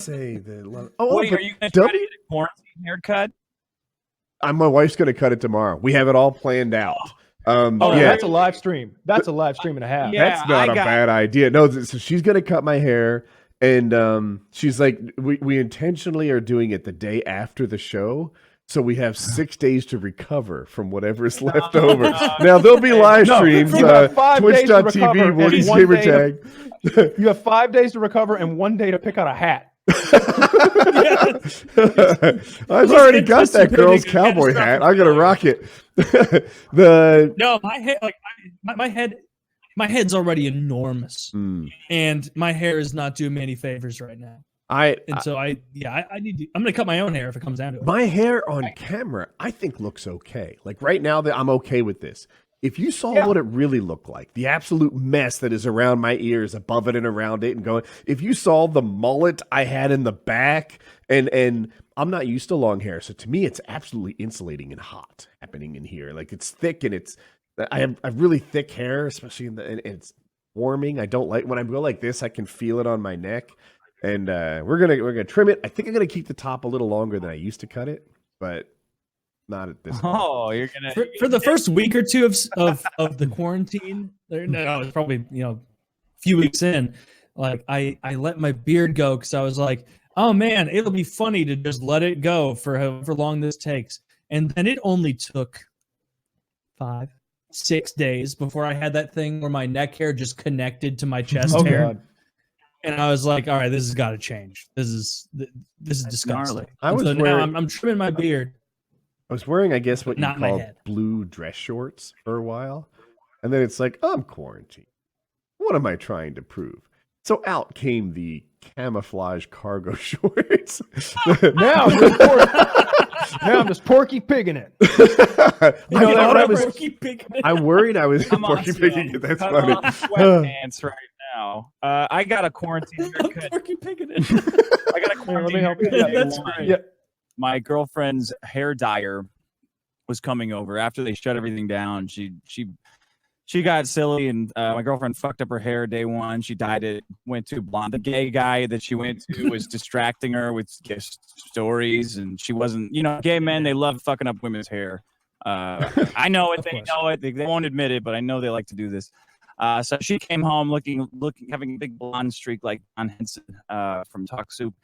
say that. Woody, are you going to try to get a quarantine haircut? My wife's going to cut it tomorrow. We have it all planned out. Yeah, that's a live stream. That's a live stream and a half. Yeah, that's not a bad idea. No, so she's going to cut my hair, and she's like, we intentionally are doing it the day after the show. So we have 6 days to recover from whatever is left over. Now, there'll be live streams, twitch.tv, Woody's Gamer Tag. You have 5 days to recover and 1 day to pick out a hat. I've already got that girl's cowboy hat. I'm going to rock it. No, my head, my head's already enormous. And my hair is not doing me any favors right now. I need to. I'm gonna cut my own hair if it comes down to it. My hair on camera, I think, looks okay. Like right now, that I'm okay with this. If you saw what it really looked like, the absolute mess that is around my ears, above it and around it, and going. If you saw the mullet I had in the back, and I'm not used to long hair, so to me, it's absolutely insulating and hot happening in here. Like it's thick and I have really thick hair, especially and it's warming. I don't like when I go like this. I can feel it on my neck. And we're gonna trim it. I think I'm gonna keep the top a little longer than I used to cut it, but not at this point. Oh, you're gonna for the first week or two of the quarantine. No, it's probably a few weeks in. Like I let my beard go because I was like, oh man, it'll be funny to just let it go for however long this takes. And then it only took 5-6 days before I had that thing where my neck hair just connected to my chest hair. God. And I was like, all right, this has got to change. This is disgusting. Now I'm trimming my beard. I was wearing, I guess, what you call blue dress shorts for a while. And then it's like, I'm quarantined. What am I trying to prove? So out came the camouflage cargo shorts. Now I'm just Porky Pigging it. I worried I was Porky Pigging it. That's funny. Sweatpants right now. I got a quarantine haircut. Porky Pigging it. I got a quarantine haircut. That's right. Yeah. My girlfriend's hair dyer was coming over after they shut everything down. She got silly, and my girlfriend fucked up her hair day one. She dyed it, went too blonde. The gay guy that she went to was distracting her with stories, and she wasn't. Gay men, they love fucking up women's hair. I know it. They know it. They won't admit it, but I know they like to do this. So she came home looking, having a big blonde streak like Don Henson from Talk Soup.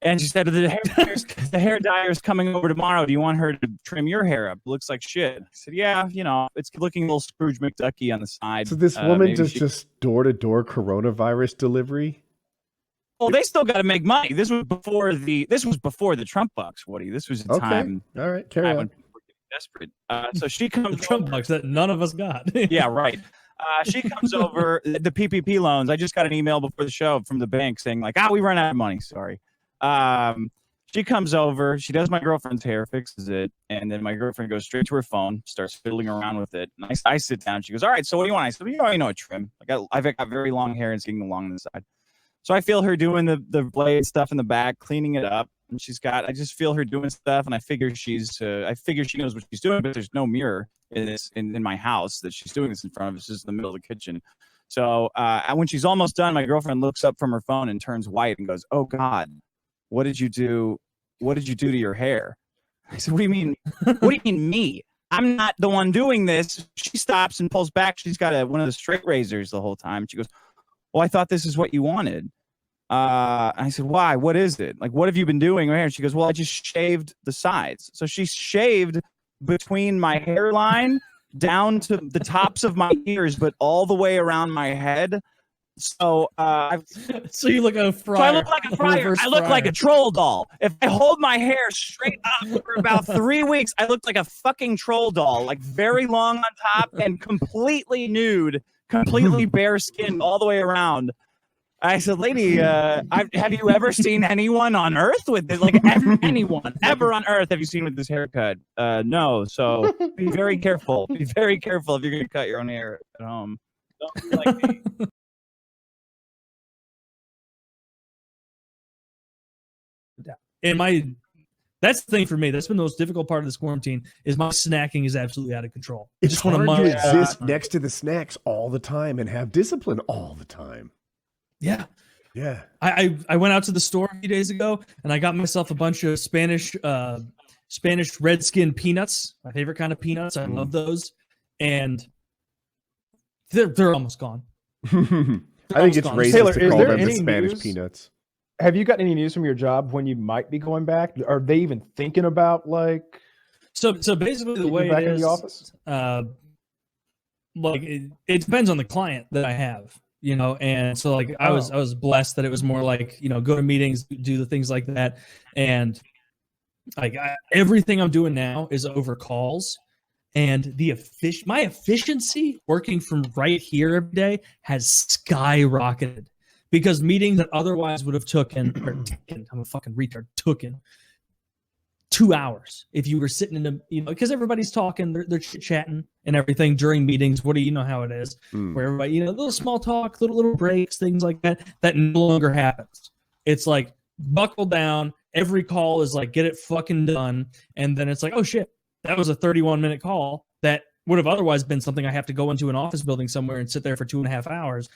And she said, the hair dyer's coming over tomorrow. Do you want her to trim your hair up? It looks like shit. I said, yeah, it's looking a little Scrooge McDucky on the side. So this woman does just door-to-door coronavirus delivery? Well, they still got to make money. This was before the Trump bucks, Woody. This was a time. All right, carry on. When people were getting desperate. So she comes the Trump bucks that none of us got. Yeah, right. She comes over, the PPP loans. I just got an email before the show from the bank saying like, we run out of money. Sorry. She comes over, she does my girlfriend's hair, fixes it, and then my girlfriend goes straight to her phone, starts fiddling around with it. And I sit down. She goes, all right, so what do you want? I said, a trim. I've got very long hair and it's getting along the side. So I feel her doing the blade stuff in the back, cleaning it up. And I just feel her doing stuff, and I figure she knows what she's doing, but there's no mirror in my house that she's doing this in front of. It's just in the middle of the kitchen. So when she's almost done, my girlfriend looks up from her phone and turns white and goes, oh God, what did you do? What did you do to your hair? I said, what do you mean? What do you mean me? I'm not the one doing this. She stops and pulls back. She's got one of the straight razors the whole time. She goes, well, I thought this is what you wanted. I said, why? What is it? Like, what have you been doing? And she goes, well, I just shaved the sides. So she shaved between my hairline down to the tops of my ears, but all the way around my head. So so you look like a friar. So I look like a friar. I look like a troll doll. If I hold my hair straight up for about 3 weeks, I look like a fucking troll doll, like very long on top and completely nude, completely bare skinned all the way around. I said, lady, have you ever seen anyone on Earth with this? Like, anyone ever on Earth have you seen with this haircut? No. So be very careful. Be very careful if you're going to cut your own hair at home. Don't be like me. And that's the thing for me. That's been the most difficult part of this quarantine is my snacking is absolutely out of control. It's hard to exist next to the snacks all the time and have discipline all the time. Yeah. Yeah. I went out to the store a few days ago and I got myself a bunch of Spanish Redskin peanuts, my favorite kind of peanuts. I love those, and they're almost gone. I think it's racist Taylor, to is call there them the any Spanish news? peanuts. Have you gotten any news from your job when you might be going back? Are they even thinking about like? So basically, the Getting way back it in is, the office? Like it depends on the client that I have, and so like I was blessed that it was more like go to meetings, do the things like that, and like everything I'm doing now is over calls, and my efficiency working from right here every day has skyrocketed because meetings that otherwise would have taken I'm a fucking retard, taken 2 hours if you were sitting in a because everybody's talking, they're chit-chatting and everything during meetings. What do you know how it is where everybody little small talk, little breaks, things like that no longer happens. It's like buckle down, every call is like get it fucking done, and then it's like, oh shit, that was a 31-minute call that would have otherwise been something I have to go into an office building somewhere and sit there for 2.5 hours.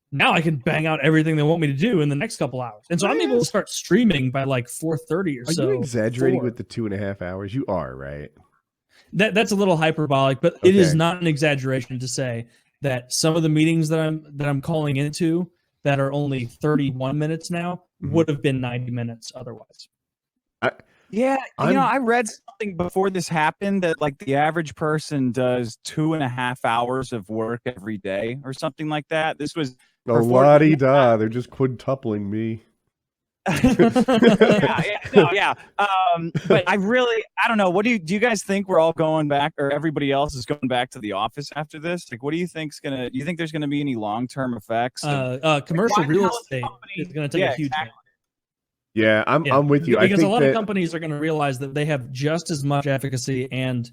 Now I can bang out everything they want me to do in the next couple hours. And so I'm able to start streaming by like 4:30 or so. Are you exaggerating with the 2.5 hours? You are, right? That's a little hyperbolic, but it is not an exaggeration to say that some of the meetings that I'm calling into that are only 31 minutes now would have been 90 minutes otherwise. I read something before this happened that like the average person does 2.5 hours of work every day or something like that. This was la-di-da. They're just quintupling me. But I don't know. What do you guys think? We're all going back, or everybody else is going back to the office after this? Like, what do you think do you think there's going to be any long-term effects? Commercial real estate is going to take a huge hit. Yeah, I'm with you. Because I think a lot of companies are going to realize that they have just as much efficacy and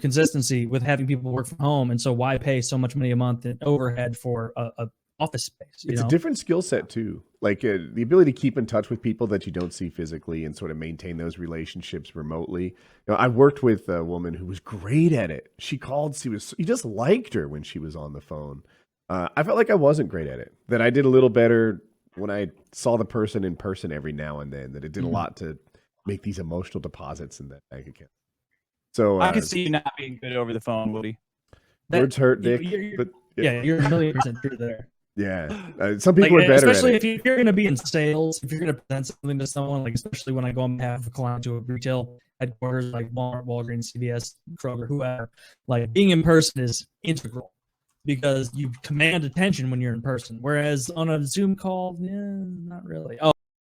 consistency with having people work from home, and so why pay so much money a month in overhead for a office space? It's a different skill set too. Like the ability to keep in touch with people that you don't see physically and sort of maintain those relationships remotely. I worked with a woman who was great at it. She called. You just liked her when she was on the phone. I felt like I wasn't great at it. That I did a little better when I saw the person in person every now and then. That it did a lot to make these emotional deposits in that bank account. So I can see you not being good over the phone, Woody. Words hurt, Dick. You're a 1,000,000% true there. Yeah, some people are better especially at it. if you're going to be in sales, if you're going to present something to someone, like especially when I go on behalf of a client to a retail headquarters like Walmart, Walgreens, CVS, Kroger, whoever, like being in person is integral because you command attention when you're in person. Whereas on a Zoom call, not really. Oh,